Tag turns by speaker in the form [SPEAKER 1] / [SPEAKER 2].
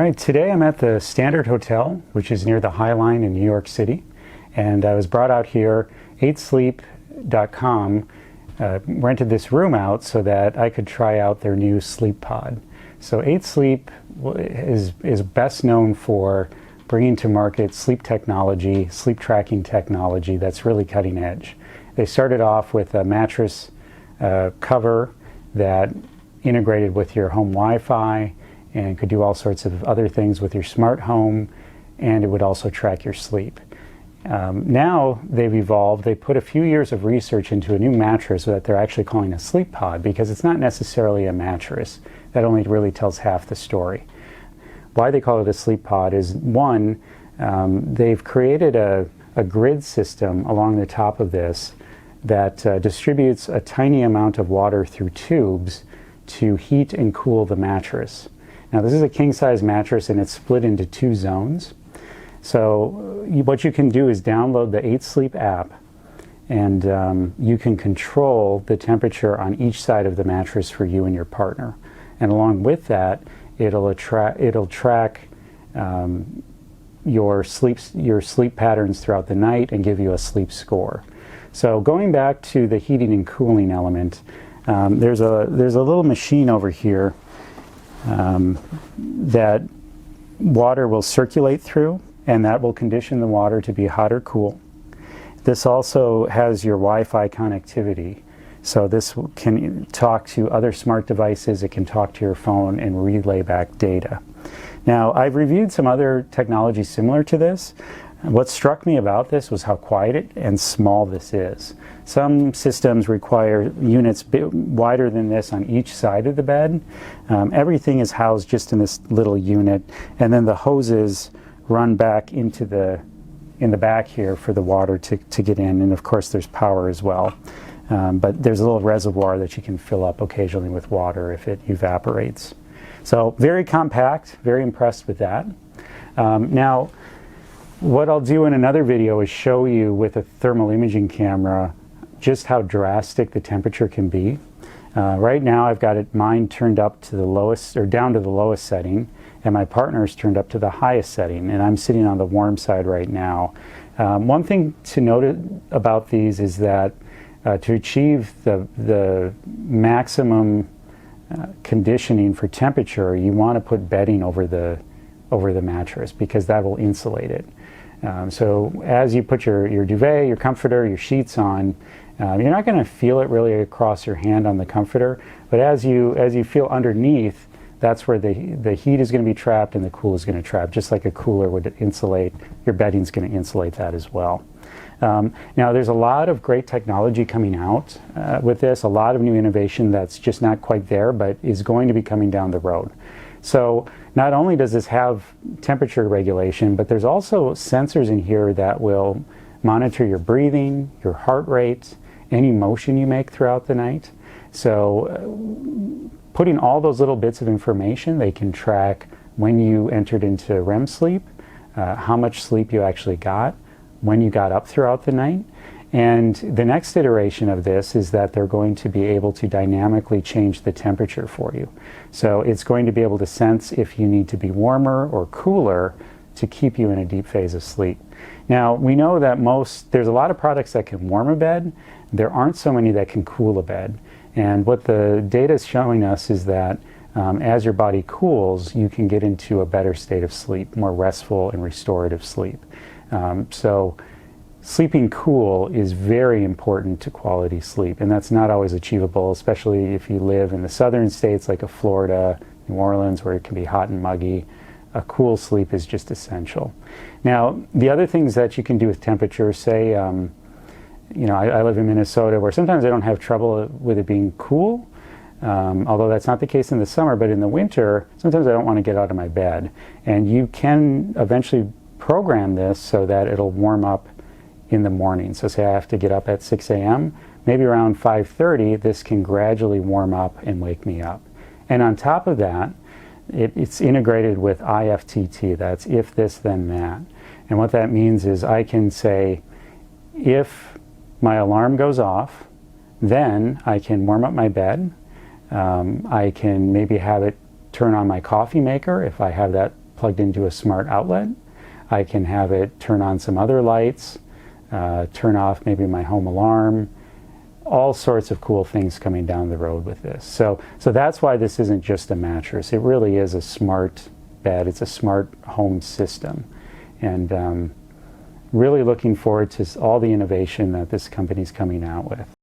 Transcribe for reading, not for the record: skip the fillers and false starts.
[SPEAKER 1] right, today I'm at the Standard Hotel, which is near the High Line in New York City, and I was brought out here. Ifttt.com rented this room out so that I could try out their new sleep pod. So Ifttt is best known for bringing to market sleep technology, sleep tracking technology that's really cutting edge. They started off with a mattress cover that integrated with your home Wi-Fi and could do all sorts of other things with your smart home, and it would also track your sleep. Now they've evolved. They put a few years of research into a new mattress that they're actually calling a sleep pod, because it's not necessarily a mattress. That only really tells half the story. Why they call it a sleep pod is, one, they've created a grid system along the top of this that distributes a tiny amount of water through tubes to heat and cool the mattress. Now, this is a king-size mattress and it's split into 2 zones. So what you can do is download the Ifttt app, and you can control the temperature on each side of the mattress for you and your partner. And along with that, it'll track your sleep patterns throughout the night and give you a sleep score. So going back to the heating and cooling element, there's a little machine over here that water will circulate through, and that will condition the water to be hot or cool. This also has your Wi-Fi connectivity. So this can talk to other smart devices, it can talk to your phone and relay back data. Now, I've reviewed some other technology similar to this. What struck me about this was how quiet and small this is. Some systems require units wider than this on each side of the bed. Everything is housed just in this little unit, and then the hoses run back into in the back here for the water to get in, and of course there's power as well. But there's a little reservoir that you can fill up occasionally with water if it evaporates. So very compact, very impressed with that. Now, what I'll do in another video is show you with a thermal imaging camera just how drastic the temperature can be. Right now I've got mine turned up to the lowest, or down to the lowest setting, and my partner's turned up to the highest setting, and I'm sitting on the warm side right now. One thing to note about these is that to achieve the maximum conditioning for temperature, you want to put bedding over the mattress, because that will insulate it. So as you put your duvet, your comforter, your sheets on, you're not going to feel it really across your hand on the comforter, but as you feel underneath, that's where the heat is going to be trapped and the cool is going to trap, just like a cooler would insulate. Your bedding's going to insulate that as well. Now, there's a lot of great technology coming out with this, a lot of new innovation that's just not quite there, but is going to be coming down the road. So not only does this have temperature regulation, but there's also sensors in here that will monitor your breathing, your heart rate, any motion you make throughout the night. So putting all those little bits of information, they can track when you entered into REM sleep, how much sleep you actually got, when you got up throughout the night. And the next iteration of this is that they're going to be able to dynamically change the temperature for you. So it's going to be able to sense if you need to be warmer or cooler to keep you in a deep phase of sleep. Now, we know that there's a lot of products that can warm a bed. There aren't so many that can cool a bed. And what the data is showing us is that as your body cools, you can get into a better state of sleep, more restful and restorative sleep. So sleeping cool is very important to quality sleep, and that's not always achievable, especially if you live in the southern states like Florida, New Orleans, where it can be hot and muggy. A cool sleep is just essential. Now, the other things that you can do with temperature, say, you know, I live in Minnesota, where sometimes I don't have trouble with it being cool, although that's not the case in the summer, but in the winter, sometimes I don't want to get out of my bed. And you can eventually program this so that it'll warm up in the morning. So say I have to get up at 6 a.m., maybe around 5:30, this can gradually warm up and wake me up. And on top of that, it's integrated with Ifttt, that's if this then that. And what that means is I can say, if my alarm goes off, then I can warm up my bed. I can maybe have it turn on my coffee maker if I have that plugged into a smart outlet. I can have it turn on some other lights, turn off maybe my home alarm, all sorts of cool things coming down the road with this. So that's why this isn't just a mattress. It really is a smart bed. It's a smart home system. And really looking forward to all the innovation that this company's coming out with.